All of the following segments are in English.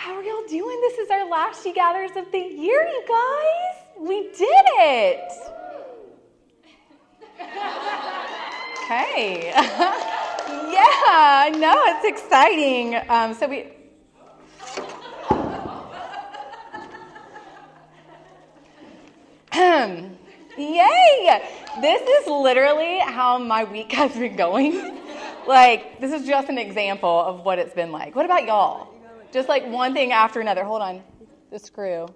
How are y'all doing? This is our last She Gathers of the year, you guys. We did it. Okay. Yeah, no, it's exciting. Yay! This is literally how my week has been going. Like, this is just an example of what it's been like. What about y'all? Just like one thing after another. Hold on. The screw.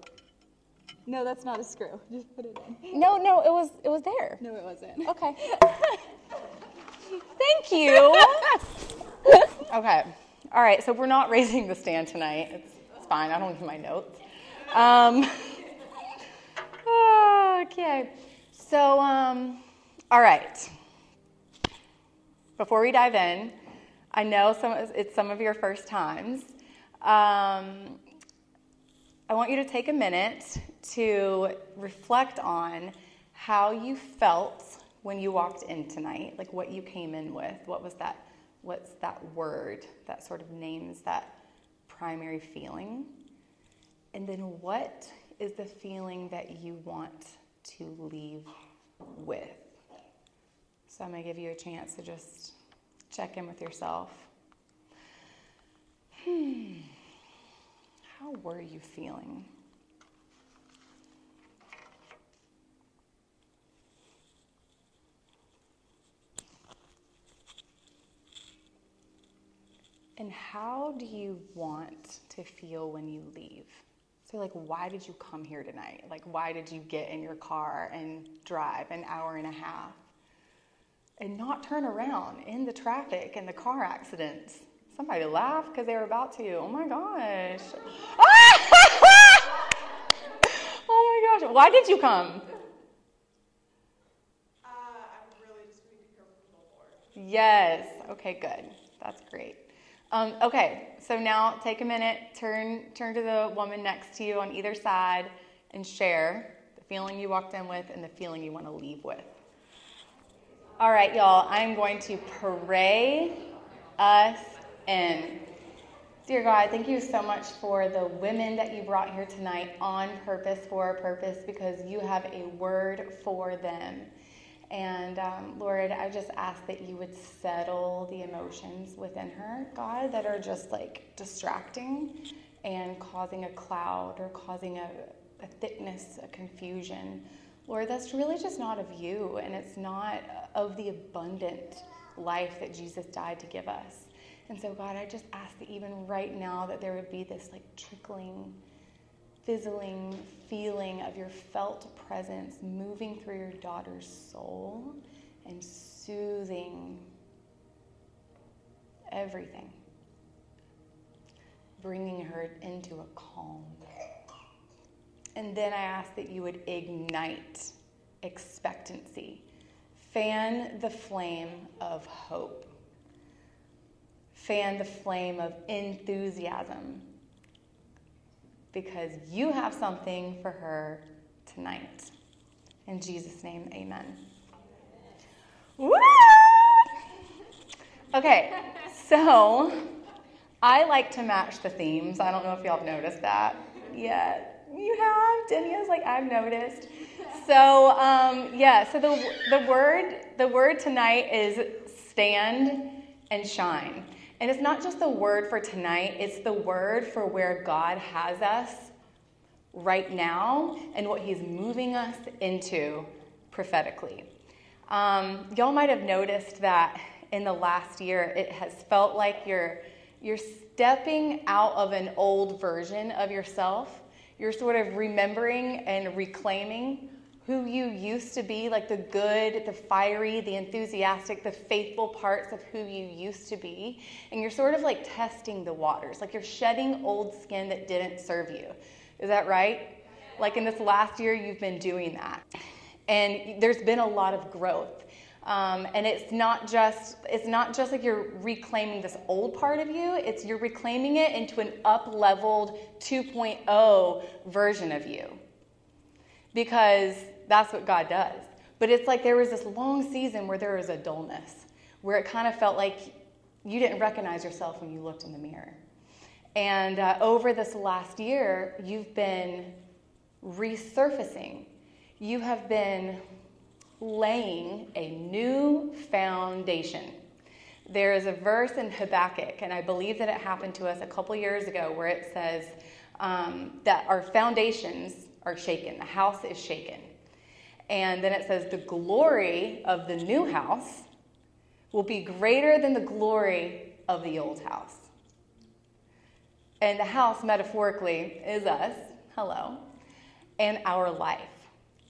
No, that's not a screw. Just put it in. No, it was there. No, it wasn't. Okay. Thank you. Okay. All right, so we're not raising the stand tonight. It's fine. I don't need my notes. Okay. So, all right. Before we dive in, I know it's some of your first times. I want you to take a minute to reflect on how you felt when you walked in tonight, like what you came in with. What's that word that sort of names that primary feeling? And then what is the feeling that you want to leave with? So I'm going to give you a chance to just check in with yourself. How were you feeling? And how do you want to feel when you leave? So like, why did you come here tonight? Like, why did you get in your car and drive an hour and a half and not turn around in the traffic and the car accidents? Somebody laughed because they were about to. Oh my gosh. Oh my gosh. Why did you come? I'm really just being careful for. Yes. Okay, good. That's great. Okay, so now take a minute, turn to the woman next to you on either side and share the feeling you walked in with and the feeling you want to leave with. All right, y'all, I'm going to pray us in. Dear God, thank you so much for the women that you brought here tonight on purpose, for a purpose, because you have a word for them. And Lord, I just ask that you would settle the emotions within her, God, that are just like distracting and causing a cloud or causing a thickness, a confusion. Lord, that's really just not of you, and it's not of the abundant life that Jesus died to give us. And so, God, I just ask that even right now that there would be this like trickling, fizzling feeling of your felt presence moving through your daughter's soul and soothing everything, bringing her into a calm. And then I ask that you would ignite expectancy, fan the flame of hope, fan the flame of enthusiasm, because you have something for her tonight. In Jesus' name, amen. Woo! Okay, so I like to match the themes. I don't know if y'all have noticed that yet. You have? Denia's like, I've noticed. So, so the word tonight is stand and shine. And it's not just the word for tonight, it's the word for where God has us right now and what he's moving us into prophetically. Y'all might have noticed that in the last year, it has felt like you're stepping out of an old version of yourself. You're sort of remembering and reclaiming who you used to be, like the good, the fiery, the enthusiastic, the faithful parts of who you used to be. And you're sort of like testing the waters, like you're shedding old skin that didn't serve you. Is that right? Like in this last year, you've been doing that. And there's been a lot of growth. And it's not just like you're reclaiming this old part of you, you're reclaiming it into an up-leveled 2.0 version of you. Because that's what God does. But it's like there was this long season where there was a dullness, where it kind of felt like you didn't recognize yourself when you looked in the mirror. And over this last year, you've been resurfacing. You have been laying a new foundation. There is a verse in Habakkuk, and I believe that it happened to us a couple years ago, where it says that our foundations are shaken. The house is shaken. And then it says the glory of the new house will be greater than the glory of the old house. And the house, metaphorically, is us, hello, and our life,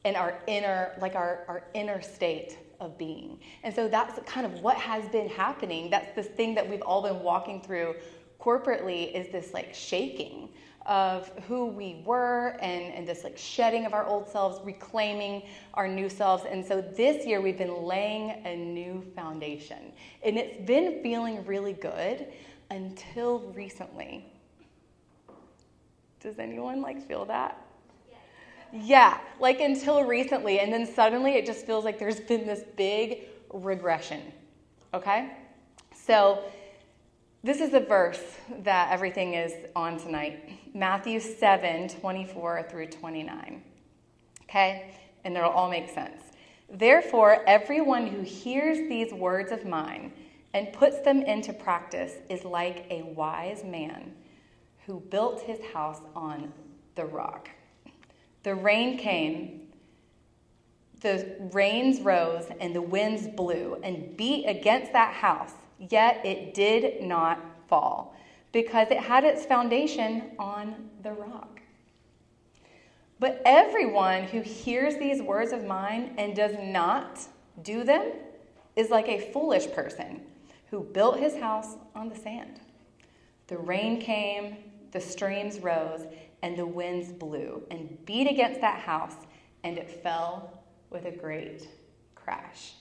and our inner state of being. And so that's kind of what has been happening. That's this thing that we've all been walking through corporately, is this like shaking of who we were, and this like shedding of our old selves, reclaiming our new selves. And so this year we've been laying a new foundation, and it's been feeling really good until recently. Does anyone like feel that? Yeah, like until recently, and then suddenly it just feels like there's been this big regression, okay? So this is the verse that everything is on tonight. Matthew 7:24 through 29, okay? And it'll all make sense. Therefore, everyone who hears these words of mine and puts them into practice is like a wise man who built his house on the rock. The rain came, the rains rose, and the winds blew and beat against that house, yet it did not fall, because it had its foundation on the rock. But everyone who hears these words of mine and does not do them is like a foolish person who built his house on the sand. The rain came, the streams rose, and the winds blew and beat against that house, and it fell with a great crash.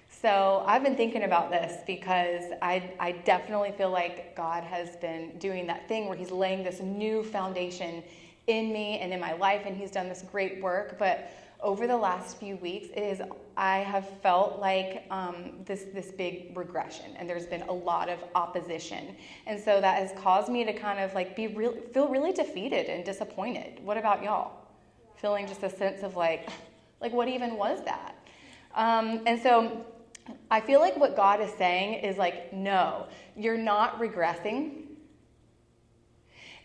So I've been thinking about this because I definitely feel like God has been doing that thing where he's laying this new foundation in me and in my life, and he's done this great work. But over the last few weeks, I have felt like this big regression, and there's been a lot of opposition, and so that has caused me to kind of like feel really defeated and disappointed. What about y'all? Feeling just a sense of like what even was that? And so I feel like what God is saying is like, no, you're not regressing.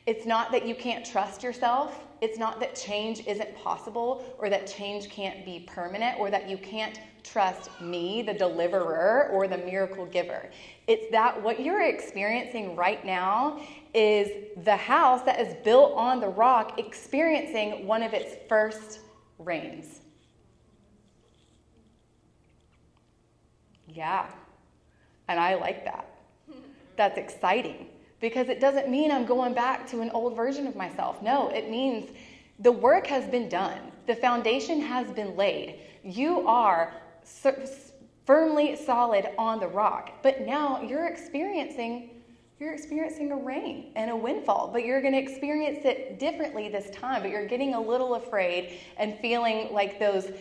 It's not that you can't trust yourself. It's not that change isn't possible, or that change can't be permanent, or that you can't trust me, the deliverer, or the miracle giver. It's that what you're experiencing right now is the house that is built on the rock experiencing one of its first rains. Yeah, and I like that. That's exciting. Because it doesn't mean I'm going back to an old version of myself. No, it means the work has been done. The foundation has been laid. You are firmly solid on the rock. But now you're experiencing a rain and a windfall. But you're going to experience it differently this time. But you're getting a little afraid and feeling like those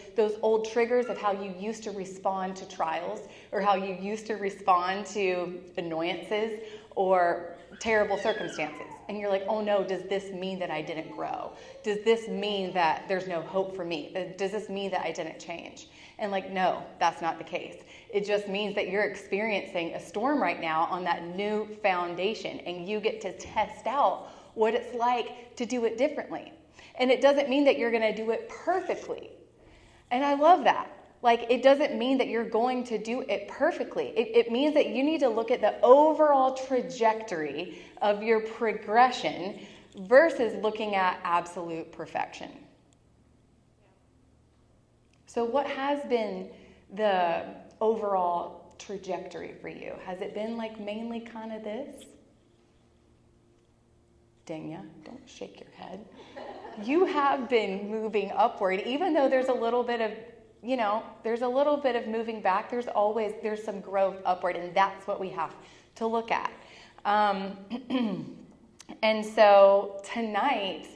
old triggers of how you used to respond to trials, or how you used to respond to annoyances or terrible circumstances. And you're like, oh no, does this mean that I didn't grow? Does this mean that there's no hope for me? Does this mean that I didn't change? And like, no, that's not the case. It just means that you're experiencing a storm right now on that new foundation, and you get to test out what it's like to do it differently. And it doesn't mean that you're going to do it perfectly. And I love that. Like, it doesn't mean that you're going to do it perfectly. It means that you need to look at the overall trajectory of your progression versus looking at absolute perfection. So what has been the overall trajectory for you? Has it been like mainly kind of this? Danya, don't shake your head. You have been moving upward, even though there's a little bit of moving back. There's some growth upward, and that's what we have to look at. And so tonight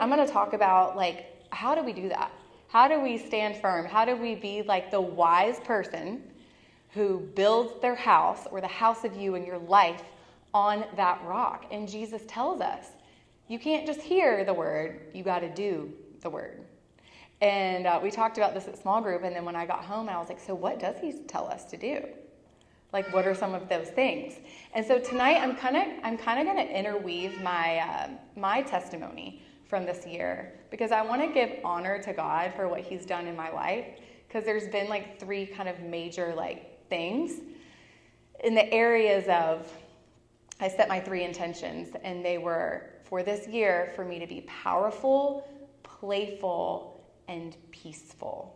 I'm going to talk about like, how do we do that? How do we stand firm? How do we be like the wise person who builds their house, or the house of you and your life, on that rock. And Jesus tells us, you can't just hear the word, you got to do the word. And we talked about this at small group, and then when I got home, I was like, so what does he tell us to do? Like, what are some of those things? And so tonight, I'm kind of going to interweave my testimony from this year, because I want to give honor to God for what he's done in my life, because there's been like 3 kind of major like things in the areas of, I set my 3 intentions, and they were for this year for me to be powerful, playful, and peaceful.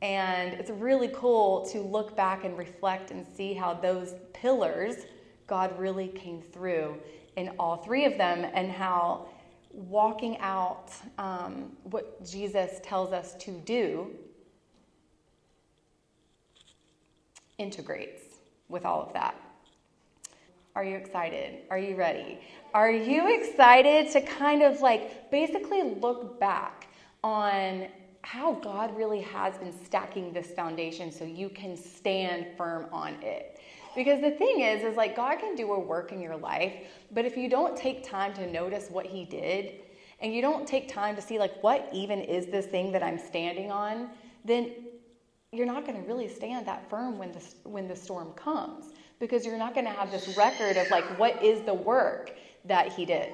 And it's really cool to look back and reflect and see how those pillars, God really came through in all 3 of them, and how walking out what Jesus tells us to do integrates with all of that. Are you excited? Are you ready? Are you excited to kind of like basically look back on how God really has been stacking this foundation so you can stand firm on it? Because the thing is like God can do a work in your life, but if you don't take time to notice what he did, and you don't take time to see like what even is this thing that I'm standing on, then you're not going to really stand that firm when the storm comes, because you're not going to have this record of like what is the work that he did.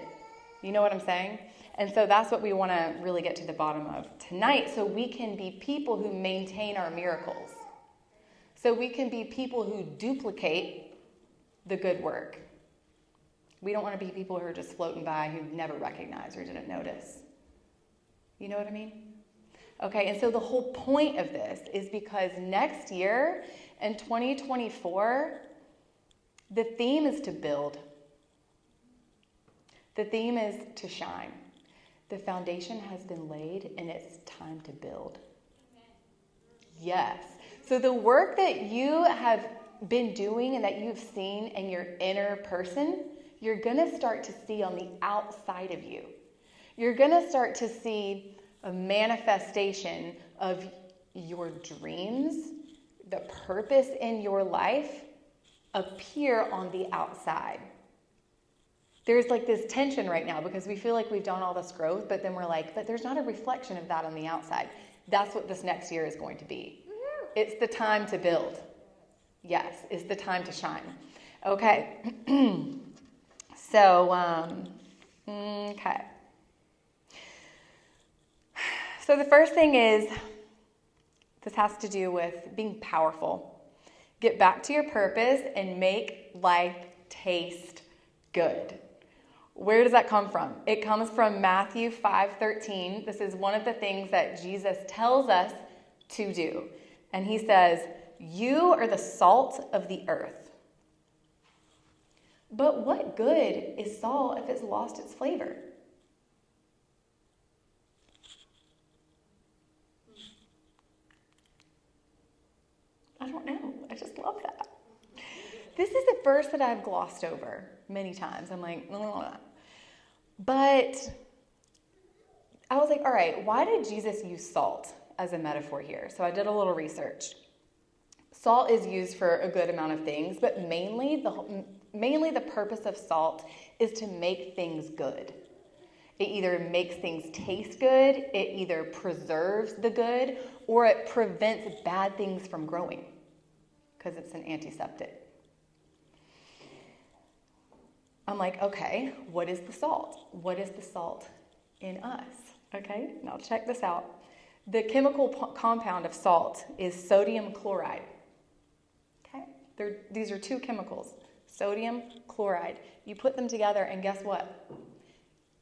You know what I'm saying? And so that's what we want to really get to the bottom of tonight, so we can be people who maintain our miracles. So we can be people who duplicate the good work. We don't want to be people who are just floating by, who never recognized or didn't notice. You know what I mean? Okay, and so the whole point of this is because next year, in 2024, the theme is to build. The theme is to shine. The foundation has been laid, and it's time to build. Yes. So the work that you have been doing and that you've seen in your inner person, you're going to start to see on the outside of you. You're going to start to see a manifestation of your dreams, the purpose in your life appear on the outside. There's like this tension right now because we feel like we've done all this growth, but then we're like, but there's not a reflection of that on the outside. That's what this next year is going to be. It's the time to build. Yes, it's the time to shine. Okay. Okay. So the first thing is, this has to do with being powerful. Get back to your purpose and make life taste good. Where does that come from? It comes from Matthew 5:13. This is one of the things that Jesus tells us to do. And he says, "You are the salt of the earth. But what good is salt if it's lost its flavor?" I don't know. I just love that. This is a verse that I've glossed over many times. I'm like, ugh. But I was like, all right, why did Jesus use salt as a metaphor here? So I did a little research. Salt is used for a good amount of things, but mainly the purpose of salt is to make things good. It either makes things taste good, it either preserves the good, or it prevents bad things from growing because it's an antiseptic. I'm like, okay, what is the salt? What is the salt in us? Okay, now check this out. The chemical compound of salt is sodium chloride. Okay, these are two chemicals, sodium chloride. You put them together and guess what?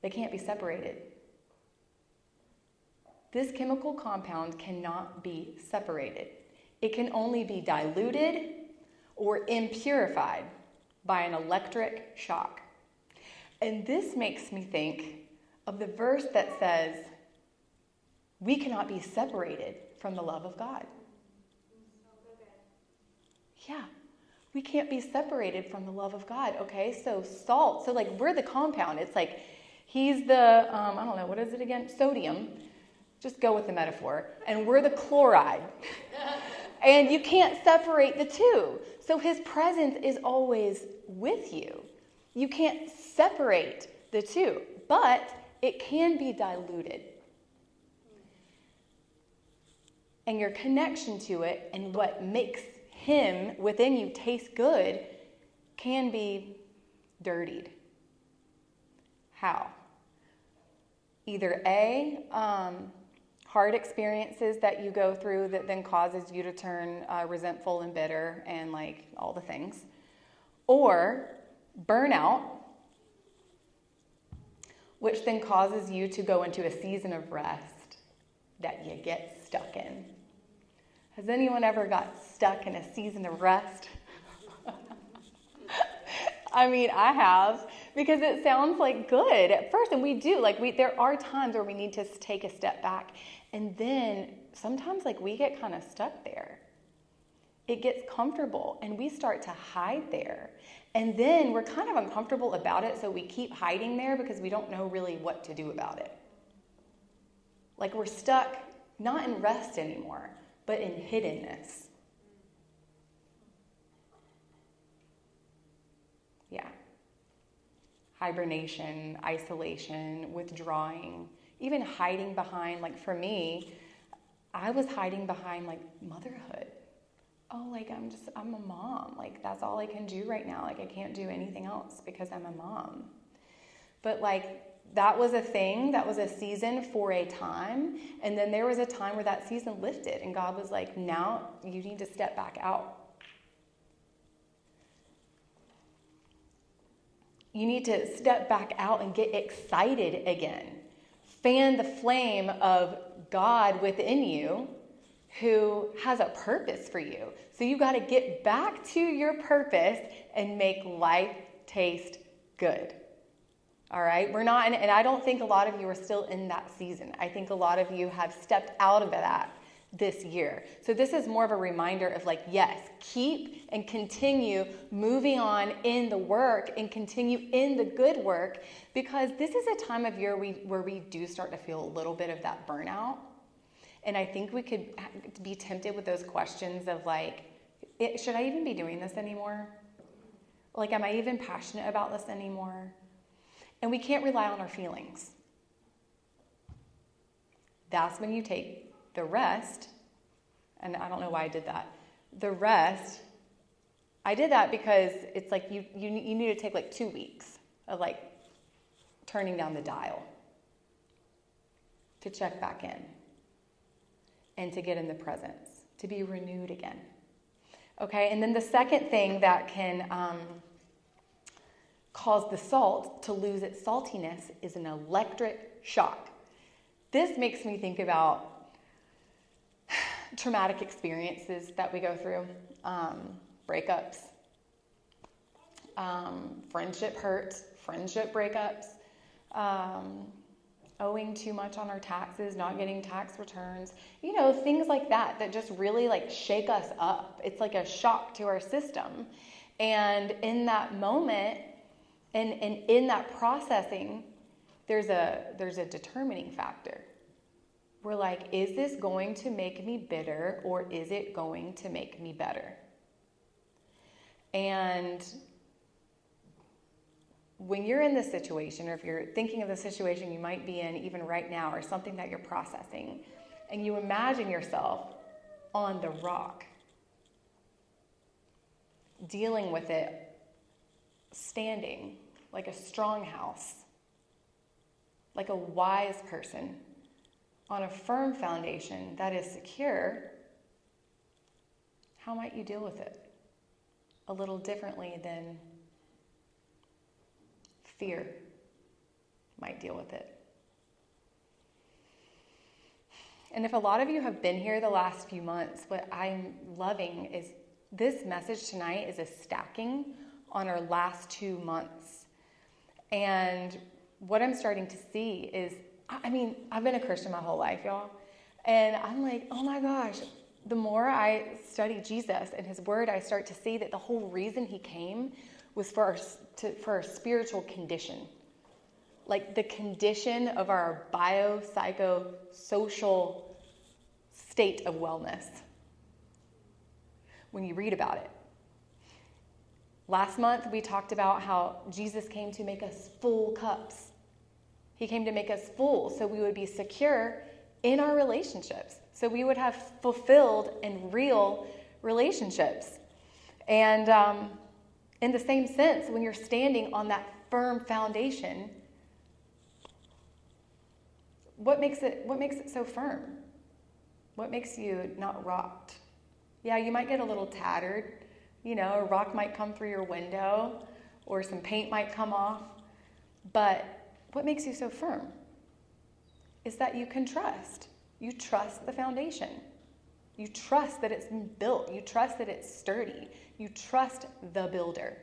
They can't be separated. This chemical compound cannot be separated. It can only be diluted or impurified by an electric shock. And this makes me think of the verse that says, we cannot be separated from the love of God. Yeah, we can't be separated from the love of God. Okay, so salt, so like we're the compound. It's like he's the, I don't know, what is it again? Sodium. Just go with the metaphor. And we're the chloride. And you can't separate the two. So his presence is always with you. You can't separate the two, but it can be diluted. And your connection to it and what makes him within you taste good can be dirtied. How? Either A, hard experiences that you go through that then causes you to turn resentful and bitter and like all the things, or burnout, which then causes you to go into a season of rest that you get stuck in. Has anyone ever got stuck in a season of rest? I mean, I have, because it sounds like good at first, and we do. There are times where we need to take a step back, and then sometimes we get kind of stuck there. It gets comfortable, and we start to hide there, and then we're kind of uncomfortable about it, so we keep hiding there because we don't know really what to do about it. We're stuck not in rest anymore, but in hiddenness. Yeah. Hibernation, isolation, withdrawing, even hiding behind, for me, I was hiding behind motherhood. Oh, I'm a mom. That's all I can do right now. I can't do anything else because I'm a mom. But that was a thing, that was a season for a time. And then there was a time where that season lifted and God was like, now you need to step back out. You need to step back out and get excited again. Fan the flame of God within you who has a purpose for you. So you got to get back to your purpose and make life taste good. All right? We're not, and I don't think a lot of you are still in that season. I think a lot of you have stepped out of that this year. So this is more of a reminder of yes, keep and continue moving on in the work and continue in the good work, because this is a time of year where we do start to feel a little bit of that burnout. And I think we could be tempted with those questions of should I even be doing this anymore? Am I even passionate about this anymore? And we can't rely on our feelings. That's when you take the rest, and I don't know why I did that. The rest, I did that because it's you need to take 2 weeks of turning down the dial to check back in and to get in the presence, to be renewed again. Okay, and then the second thing that can cause the salt to lose its saltiness is an electric shock. This makes me think about traumatic experiences that we go through, breakups, friendship hurts, friendship breakups, owing too much on our taxes, not getting tax returns, things like that just really shake us up. It's like a shock to our system. And in that moment, and in that processing, there's a determining factor. We're is this going to make me bitter or is it going to make me better? And when you're in this situation, or if you're thinking of the situation you might be in even right now, or something that you're processing, and you imagine yourself on the rock, dealing with it, standing like a strong house, like a wise person, on a firm foundation that is secure, how might you deal with it? A little differently than fear might deal with it. And if a lot of you have been here the last few months, what I'm loving is this message tonight is a stacking on our last 2 months. And what I'm starting to see is, I've been a Christian my whole life, y'all. And I'm oh my gosh, the more I study Jesus and his word, I start to see that the whole reason he came was for our spiritual condition. The condition of our biopsychosocial state of wellness. When you read about it. Last month, we talked about how Jesus came to make us full cups. He came to make us full so we would be secure in our relationships, so we would have fulfilled and real relationships. And in the same sense, when you're standing on that firm foundation, what makes it so firm? What makes you not rocked? Yeah, you might get a little tattered. You know, a rock might come through your window or some paint might come off. But what makes you so firm is that you can trust. You trust the foundation. You trust that it's been built. You trust that it's sturdy. You trust the builder.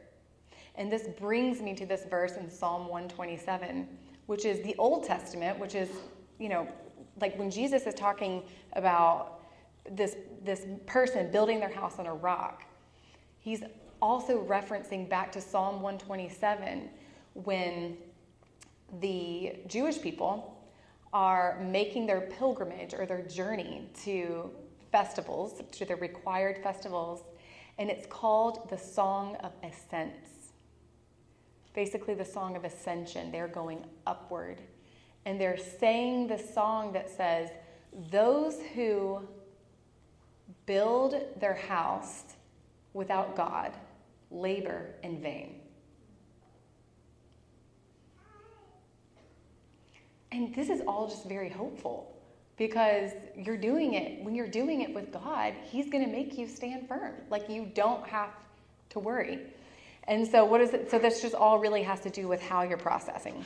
And this brings me to this verse in Psalm 127, which is the Old Testament, which is, you know, like when Jesus is talking about this person building their house on a rock. He's also referencing back to Psalm 127 when the Jewish people are making their pilgrimage or their journey to festivals, to the required festivals, and it's called the Song of Ascents. Basically, the Song of Ascension. They're going upward, and they're saying the song that says, "Those who build their house without God labor in vain." And this is all just very hopeful because you're doing it. When you're doing it with God, He's going to make you stand firm. Like, you don't have to worry. And so what is it? So this just all really has to do with how you're processing.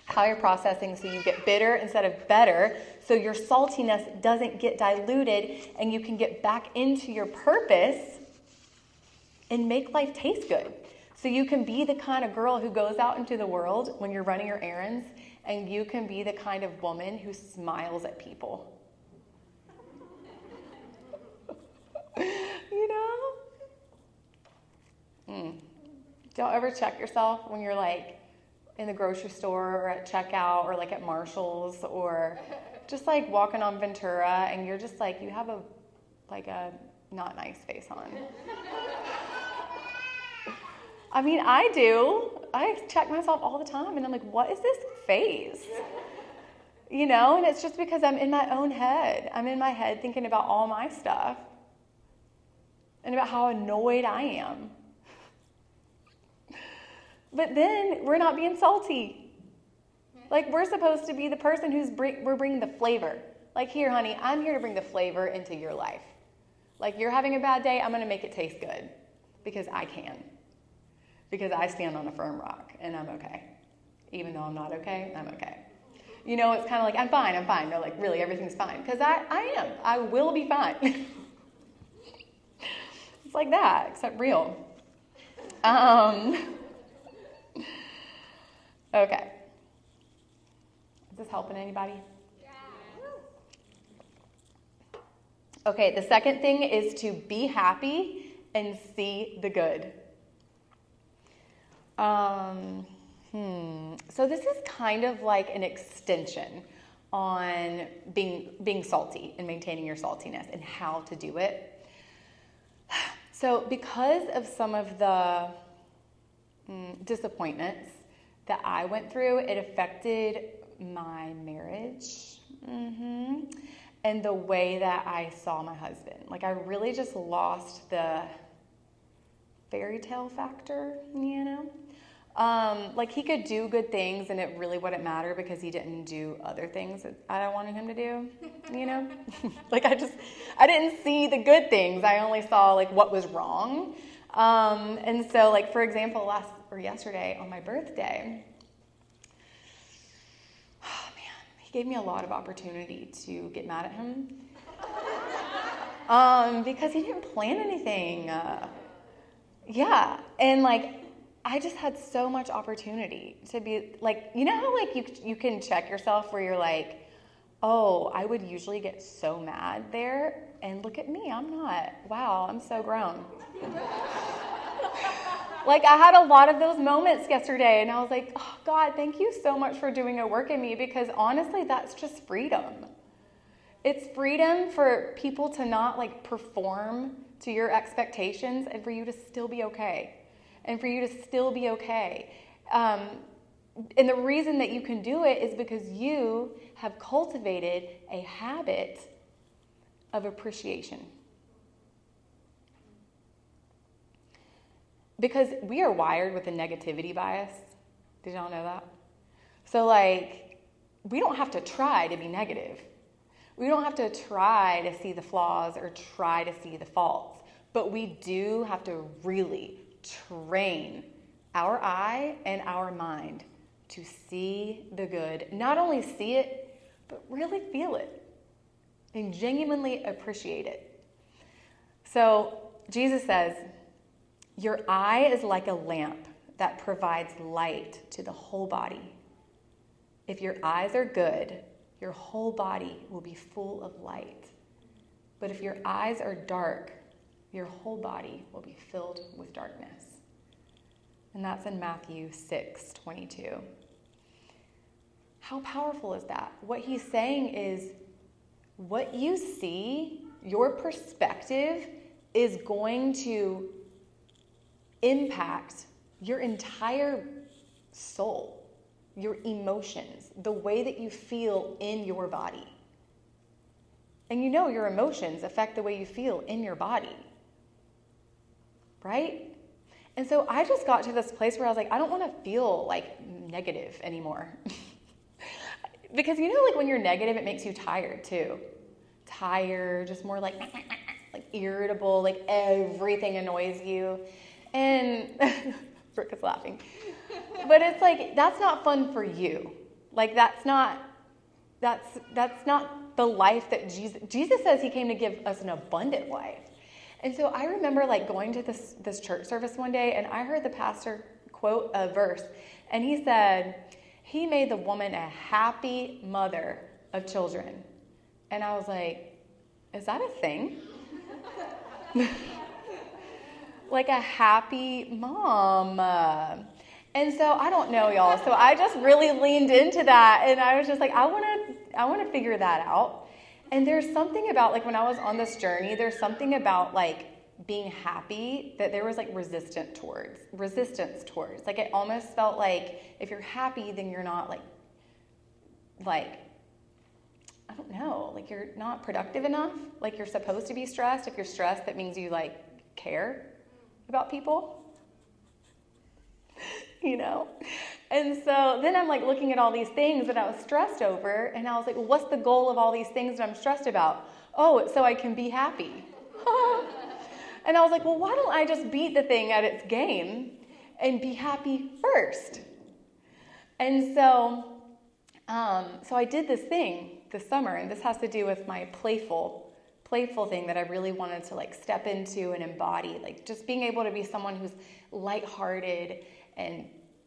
How you're processing so you get bitter instead of better, so your saltiness doesn't get diluted and you can get back into your purpose and make life taste good. So you can be the kind of girl who goes out into the world when you're running your errands, and you can be the kind of woman who smiles at people. You know? Don't ever check yourself when you're like in the grocery store or at checkout or like at Marshall's or just like walking on Ventura and you're just like, you have a not nice face on. I mean, I do. I check myself all the time and I'm like, what is this face? You know, and it's just because I'm in my own head. I'm in my head thinking about all my stuff and about how annoyed I am. But then we're not being salty. Like, we're supposed to be the person we're bringing the flavor. Like, here, honey, I'm here to bring the flavor into your life. Like, you're having a bad day, I'm going to make it taste good because I can. Because I stand on a firm rock and I'm okay. Even though I'm not okay, I'm okay. You know, it's kind of like, I'm fine. No, like, really, everything's fine. Because I am. I will be fine. It's like that, except real. Okay. Is this helping anybody? Yeah. Okay, the second thing is to be happy and see the good. So this is kind of like an extension on being salty and maintaining your saltiness and how to do it. So because of some of the disappointments that I went through, it affected my marriage and the way that I saw my husband. Like, I really just lost the fairy tale factor, you know? Like, he could do good things and it really wouldn't matter because he didn't do other things that I wanted him to do, you know? Like, I didn't see the good things. I only saw, like, what was wrong. And so, like, for example, yesterday on my birthday, oh man, he gave me a lot of opportunity to get mad at him. Because he didn't plan anything. Yeah. And like, I just had so much opportunity to be like, you know how like you can check yourself where you're like, oh, I would usually get so mad there. And look at me, I'm not. Wow, I'm so grown. Like, I had a lot of those moments yesterday, and I was like, oh, God, thank you so much for doing a work in me, because honestly, that's just freedom. It's freedom for people to not, like, perform to your expectations and for you to still be okay. and for you to still be okay. And the reason that you can do it is because you have cultivated a habit of appreciation. Because we are wired with a negativity bias. Did y'all know that? So, like, we don't have to try to be negative. We don't have to try to see the flaws or try to see the faults. But we do have to really train our eye and our mind to see the good. Not only see it, but really feel it and genuinely appreciate it. So Jesus says, your eye is like a lamp that provides light to the whole body. If your eyes are good, your whole body will be full of light. But if your eyes are dark, your whole body will be filled with darkness. And that's in Matthew 6:22. How powerful is that? What he's saying is, what you see, your perspective is going to impact your entire soul, your emotions, the way that you feel in your body. And you know your emotions affect the way you feel in your body, right? And so I just got to this place where I was like, I don't want to feel like negative anymore. Because you know, like when you're negative, it makes you tired too. Tired, just more like irritable, like everything annoys you. And Brooke is laughing. But it's like, that's not fun for you. Like that's not the life that Jesus says he came to give us an abundant life. And so I remember like going to this church service one day, and I heard the pastor quote a verse, and he said, he made the woman a happy mother of children. And I was like, is that a thing? Like a happy mom. And so I don't know, y'all. So I just really leaned into that, and I was just like, I want to figure that out. And there's something about, like, when I was on this journey, there's something about, like, being happy that there was, like, resistance towards. Like, it almost felt like if you're happy, then you're not, like, I don't know, like, you're not productive enough. Like, you're supposed to be stressed. If you're stressed, that means you, like, care about people. You know? And so then I'm like looking at all these things that I was stressed over, and I was like, well, what's the goal of all these things that I'm stressed about? Oh, it's so I can be happy. And I was like, well, why don't I just beat the thing at its game and be happy first? And so I did this thing this summer, and this has to do with my playful thing that I really wanted to like step into and embody, like just being able to be someone who's lighthearted and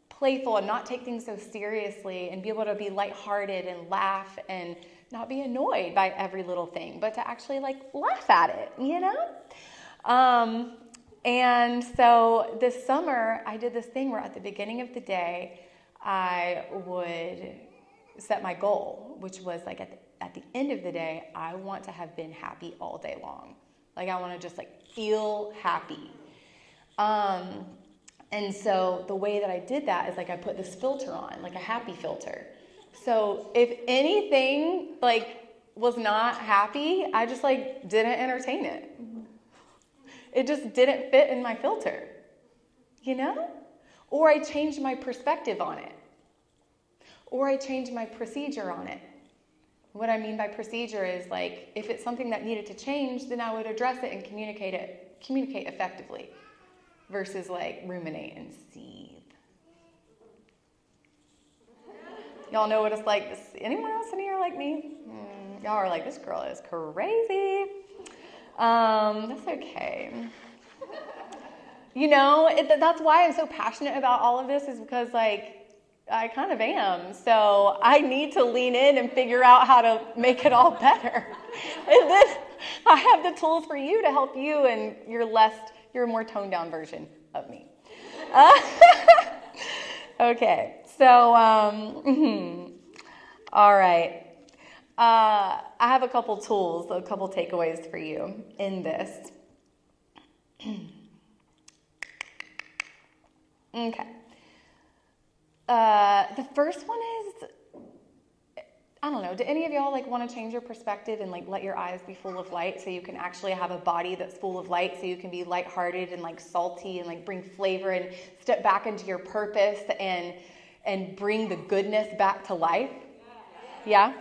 playful and not take things so seriously, and be able to be lighthearted and laugh and not be annoyed by every little thing, but to actually like laugh at it, you know? And so this summer I did this thing where at the beginning of the day I would set my goal, which was like at the end of the day, I want to have been happy all day long. Like I want to just like feel happy. And so the way that I did that is like I put this filter on, like a happy filter. So if anything like was not happy, I just like didn't entertain it. It just didn't fit in my filter, you know? Or I changed my perspective on it. Or I changed my procedure on it. What I mean by procedure is like if it's something that needed to change, then I would address it and communicate effectively. Versus like ruminate and seethe. Y'all know what it's like. Anyone else in here like me? Y'all are like, this girl is crazy. That's okay. You know, that's why I'm so passionate about all of this, is because like I kind of am. So I need to lean in and figure out how to make it all better. And then I have the tools for you to help you, and you're a more toned down version of me. Okay, so, all right. I have a couple tools, a couple takeaways for you in this. Okay. The first one is, I don't know, do any of y'all like want to change your perspective and like let your eyes be full of light so you can actually have a body that's full of light, so you can be lighthearted and like salty and like bring flavor and step back into your purpose and bring the goodness back to life? Yeah?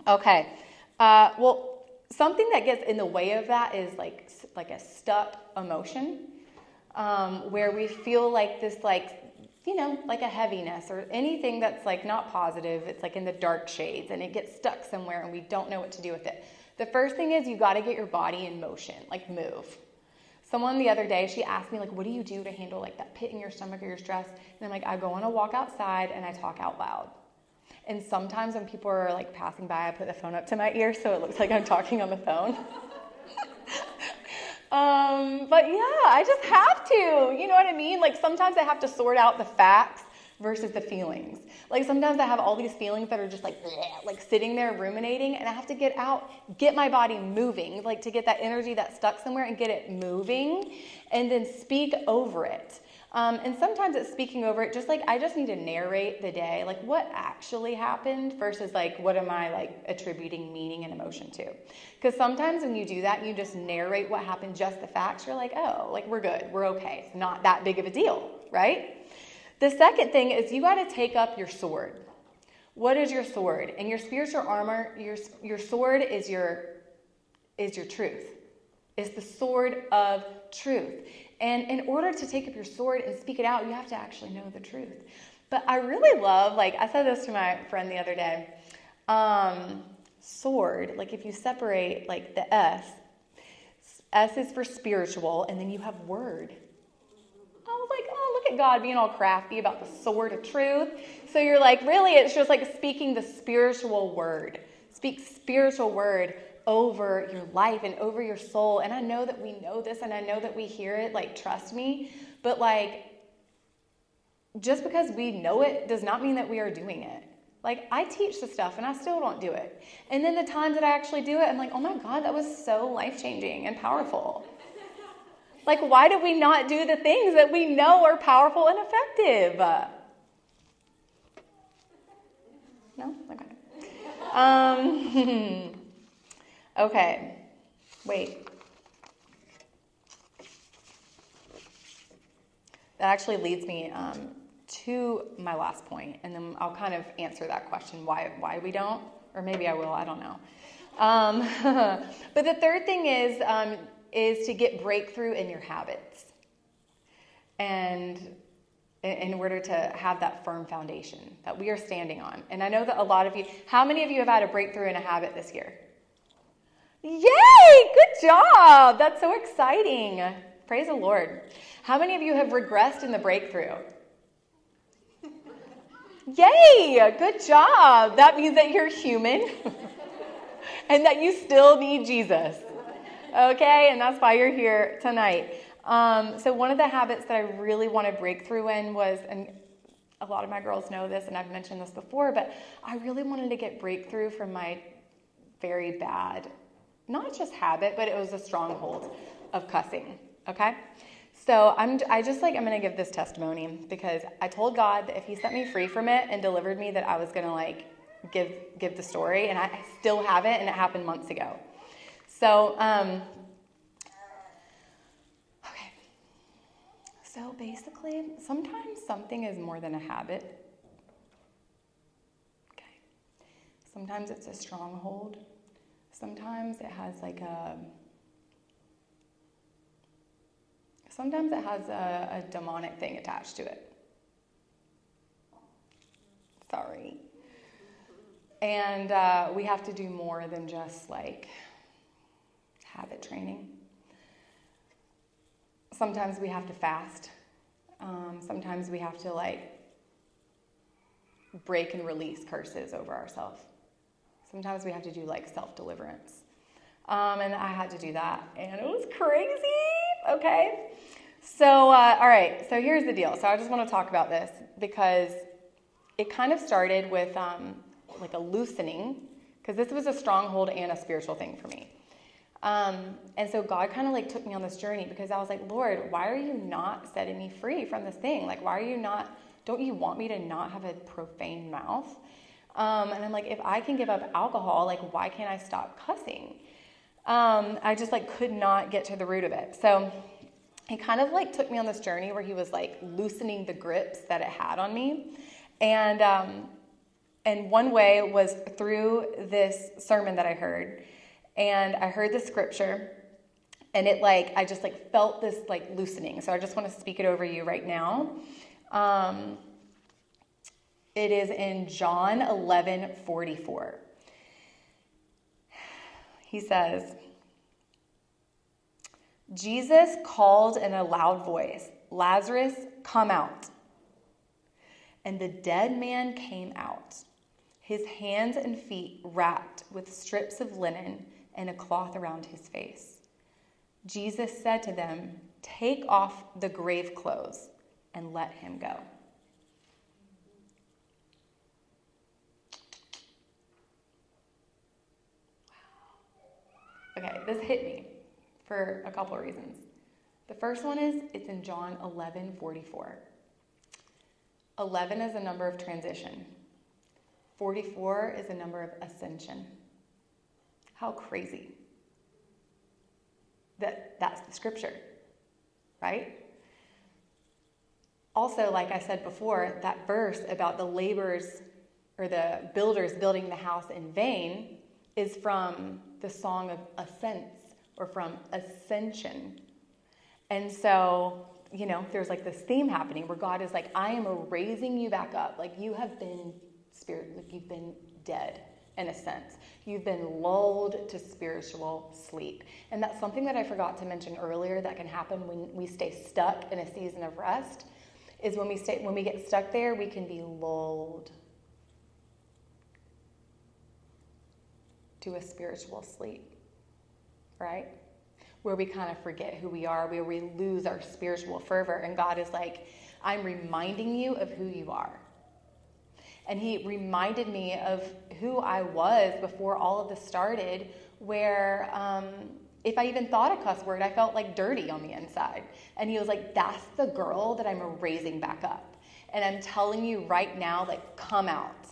Okay. Well, something that gets in the way of that is like a stuck emotion, where we feel like this, like, you know, like a heaviness or anything that's like not positive. It's like in the dark shades and it gets stuck somewhere and we don't know what to do with it. The first thing is you got to get your body in motion, like move. Someone the other day, she asked me, like, what do you do to handle like that pit in your stomach or your stress? And I'm like, I go on a walk outside and I talk out loud. And sometimes when people are like passing by, I put the phone up to my ear so it looks like I'm talking on the phone. But yeah, I just have to, you know what I mean? Like sometimes I have to sort out the facts versus the feelings. Like sometimes I have all these feelings that are just like sitting there ruminating, and I have to get out, get my body moving, like to get that energy that's stuck somewhere and get it moving, and then speak over it. And sometimes it's speaking over it, just like I just need to narrate the day, like what actually happened versus like what am I like attributing meaning and emotion to. Because sometimes when you do that, you just narrate what happened, just the facts. You're like, oh, like we're good, we're okay. It's not that big of a deal, right? The second thing is you got to take up your sword. What is your sword? And your spiritual armor, your sword is your truth. It's the sword of truth. And in order to take up your sword and speak it out, you have to actually know the truth. But I really love, like I said this to my friend the other day, sword, like if you separate like the S is for spiritual, and then you have word. I was like, oh, look at God being all crafty about the sword of truth. So you're like, really, it's just like speaking the spiritual word. Speak spiritual word over your life and over your soul. And I know that we know this and I know that we hear it, like, trust me. But like, just because we know it does not mean that we are doing it. Like, I teach the stuff and I still don't do it. And then the times that I actually do it, I'm like, oh my God, that was so life-changing and powerful. Like, why do we not do the things that we know are powerful and effective? No? Okay. Okay. Wait. That actually leads me to my last point, and then I'll kind of answer that question, why we don't, or maybe I will, I don't know. But the third thing is to get breakthrough in your habits, and in order to have that firm foundation that we are standing on. And I know that a lot of you, how many of you have had a breakthrough in a habit this year? Yay! Good job! That's so exciting. Praise the Lord. How many of you have regressed in the breakthrough? Yay! Good job. That means that you're human and that you still need Jesus. Okay? And that's why you're here tonight. So one of the habits that I really want to break through in was, and a lot of my girls know this and I've mentioned this before, but I really wanted to get breakthrough from my very bad, not just habit, but it was a stronghold of cussing. Okay? So I'm going to give this testimony because I told God that if he set me free from it and delivered me, that I was going to like give the story, and I still haven't, and it happened months ago. So, okay. So basically, sometimes something is more than a habit. Okay. Sometimes it's a stronghold. Sometimes it has a demonic thing attached to it. Sorry. And we have to do more than just like habit training. Sometimes we have to fast. Sometimes we have to like break and release curses over ourselves. Sometimes we have to do like self-deliverance. And I had to do that, and it was crazy. Okay. So, all right. So here's the deal. So I just want to talk about this because it kind of started with like a loosening, because this was a stronghold and a spiritual thing for me. And so God kind of like took me on this journey because I was like, Lord, why are you not setting me free from this thing? Like, why are you not, don't you want me to not have a profane mouth? And I'm like, if I can give up alcohol, like, why can't I stop cussing? I just like could not get to the root of it. So he kind of like took me on this journey where he was like loosening the grips that it had on me. And one way was through this sermon that I heard. And I heard the scripture, and it like, I just like felt this like loosening. So I just want to speak it over you right now. It is in John 11:44. He says, Jesus called in a loud voice, Lazarus, come out. And the dead man came out, his hands and feet wrapped with strips of linen and a cloth around his face. Jesus said to them, take off the grave clothes and let him go. Okay, this hit me for a couple of reasons. The first one is it's in John 11:44. 11 is a number of transition. 44 is a number of ascension. How crazy. That's the scripture, right? Also, like I said before, that verse about the laborers or the builders building the house in vain is from the song of ascents or from ascension. And so, you know, there's like this theme happening where God is like, I am raising you back up. Like you have been you've been dead in a sense. You've been lulled to spiritual sleep. And that's something that I forgot to mention earlier that can happen when we stay stuck in a season of rest, is when we get stuck there, we can be lulled to a spiritual sleep, right? Where we kind of forget who we are, where we lose our spiritual fervor. And God is like, I'm reminding you of who you are. And he reminded me of who I was before all of this started, where if I even thought a cuss word, I felt like dirty on the inside. And he was like, that's the girl that I'm raising back up. And I'm telling you right now, like, come out.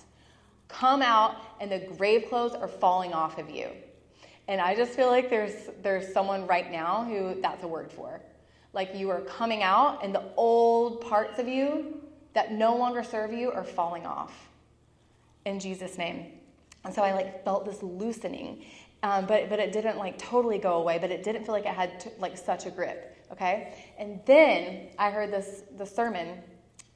Come out, and the grave clothes are falling off of you. And I just feel like there's someone right now who that's a word for. Like you are coming out, and the old parts of you that no longer serve you are falling off. In Jesus' name. And so I like felt this loosening, but it didn't like totally go away, but it didn't feel like it had like such a grip, okay? And then I heard the sermon,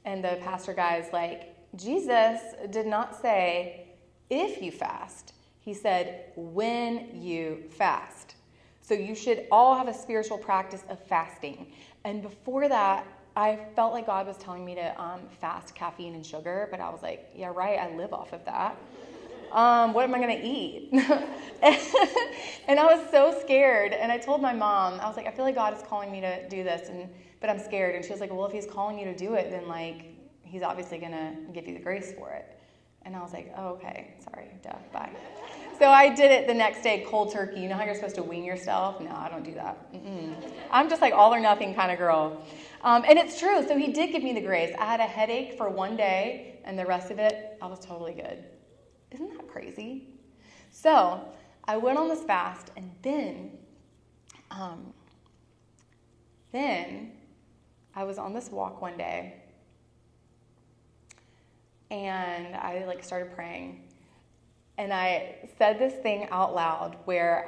and the pastor guy's like, Jesus did not say, if you fast. He said, when you fast. So you should all have a spiritual practice of fasting. And before that, I felt like God was telling me to fast caffeine and sugar, but I was like, yeah, right, I live off of that. What am I going to eat? And I was so scared. And I told my mom, I was like, I feel like God is calling me to do this, but I'm scared. And she was like, well, if he's calling you to do it, then like he's obviously going to give you the grace for it. And I was like, oh, okay, sorry, duh, bye. So I did it the next day, cold turkey. You know how you're supposed to wean yourself? No, I don't do that. I'm just like all or nothing kind of girl. And it's true. So he did give me the grace. I had a headache for one day, and the rest of it, I was totally good. Isn't that crazy? So I went on this fast, and then I was on this walk one day, and I like started praying. And I said this thing out loud where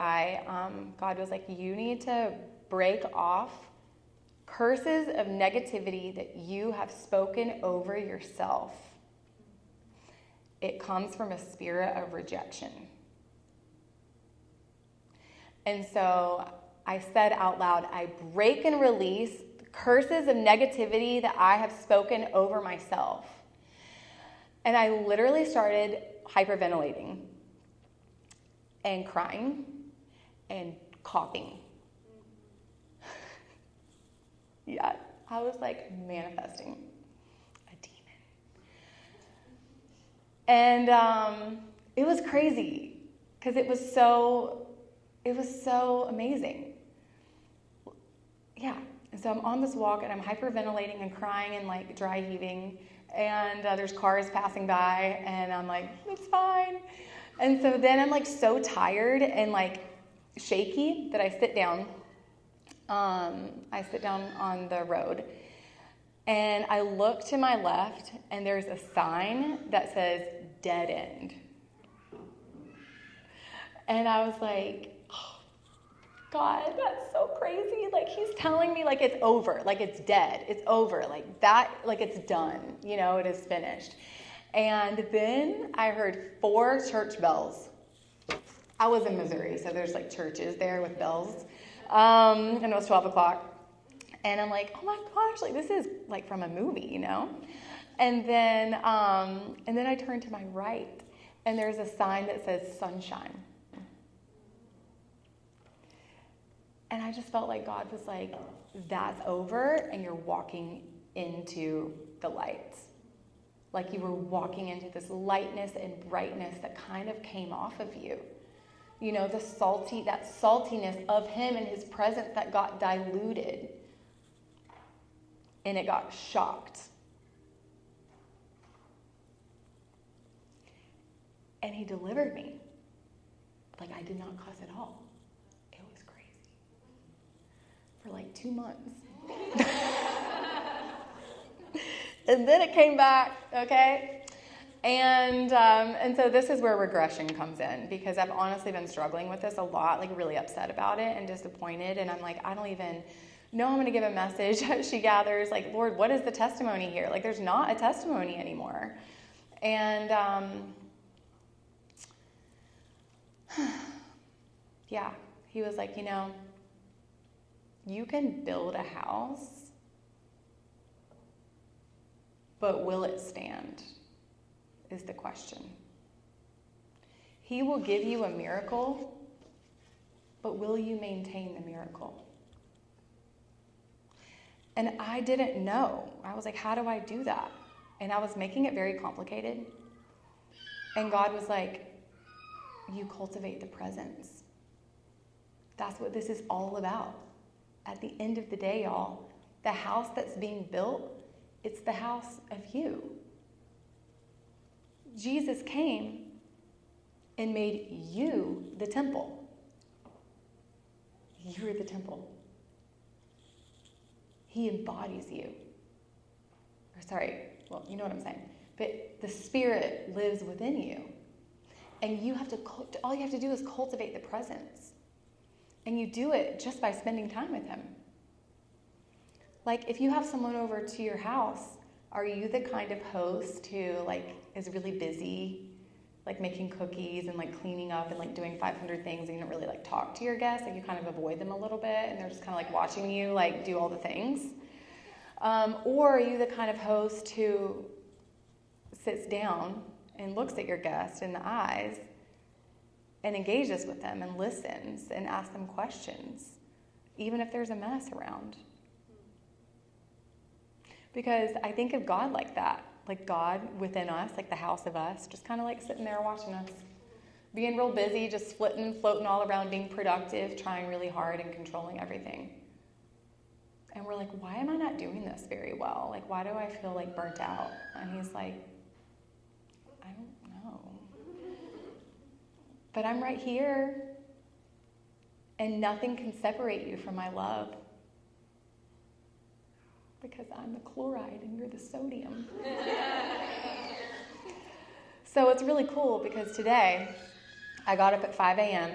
God was like, you need to break off curses of negativity that you have spoken over yourself. It comes from a spirit of rejection. And so I said out loud, I break and release curses of negativity that I have spoken over myself. And I literally started hyperventilating and crying and coughing. Yeah, I was like manifesting a demon. And it was crazy because it was so It was so amazing. Yeah. And so I'm on this walk and I'm hyperventilating and crying and like dry heaving. And there's cars passing by and I'm like, it's fine. And so then I'm like so tired and like shaky that I sit down. I sit down on the road and I look to my left and there's a sign that says dead end. And I was like, oh, God, that's so crazy. Like he's telling me like it's over, like it's dead, it's over, like that, like it's done, you know, it is finished. And then I heard 4 church bells. I was in Missouri, so there's like churches there with bells. And it was 12 o'clock. And I'm like, oh my gosh, like this is like from a movie, you know? And then I turned to my right and there's a sign that says sunshine. And I just felt like God was like, that's over and you're walking into the light. Like you were walking into this lightness and brightness that kind of came off of you. You know, that saltiness of him and his presence that got diluted. And it got shocked. And he delivered me. Like I did not cuss at all. It was crazy. For like 2 months. And then it came back, okay? And so this is where regression comes in, because I've honestly been struggling with this a lot, like really upset about it and disappointed. And I'm like, I don't even know I'm going to give a message as she gathers. Like, Lord, what is the testimony here? Like, there's not a testimony anymore. And yeah, he was like, you know, you can build a house, but will it stand? Is the question. He will give you a miracle, but will you maintain the miracle? And I didn't know. I was like, how do I do that? And I was making it very complicated. And God was like, you cultivate the presence. That's what this is all about. At the end of the day, y'all, the house that's being built, it's the house of you. Jesus came and made you the temple. You're the temple. He embodies you. Or sorry, well, you know what I'm saying. But the Spirit lives within you. And all you have to do is cultivate the presence. And you do it just by spending time with him. Like if you have someone over to your house, are you the kind of host who like is really busy, like making cookies and like cleaning up and like doing 500 things, and you don't really like talk to your guests? Like you kind of avoid them a little bit and they're just kind of like watching you like do all the things? Or are you the kind of host who sits down and looks at your guest in the eyes and engages with them and listens and asks them questions, even if there's a mess around? Because I think of God like that, like God within us, like the house of us, just kind of like sitting there watching us, being real busy, just floating all around, being productive, trying really hard and controlling everything. And we're like, why am I not doing this very well? Like, why do I feel like burnt out? And he's like, I don't know. But I'm right here, and nothing can separate you from my love. Because I'm the chloride and you're the sodium. So it's really cool because today I got up at 5 a.m.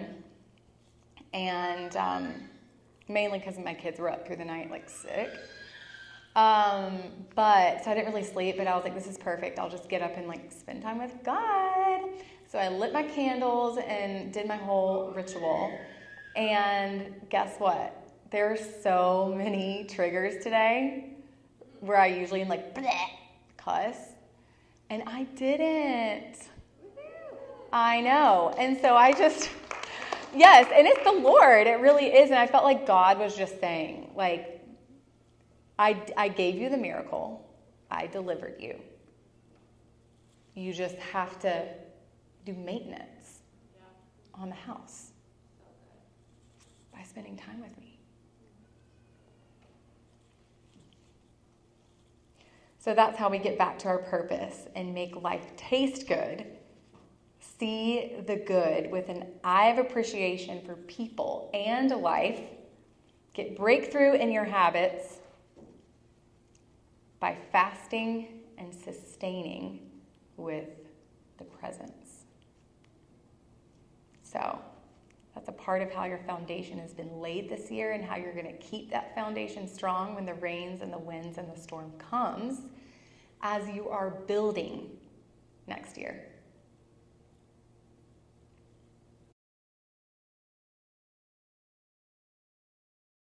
and mainly because my kids were up through the night like sick. So I didn't really sleep, but I was like, this is perfect. I'll just get up and like spend time with God. So I lit my candles and did my whole ritual. And guess what? There are so many triggers today where I usually like bleh, cuss, and I didn't. I know. And so I just, yes, and it's the Lord. It really is. And I felt like God was just saying, like, I gave you the miracle. I delivered you. You just have to do maintenance on the house. by spending time with me. So that's how we get back to our purpose and make life taste good. See the good with an eye of appreciation for people and life. Get breakthrough in your habits by fasting and sustaining with the presence. So that's a part of how your foundation has been laid this year and how you're going to keep that foundation strong when the rains and the winds and the storm comes as you are building next year.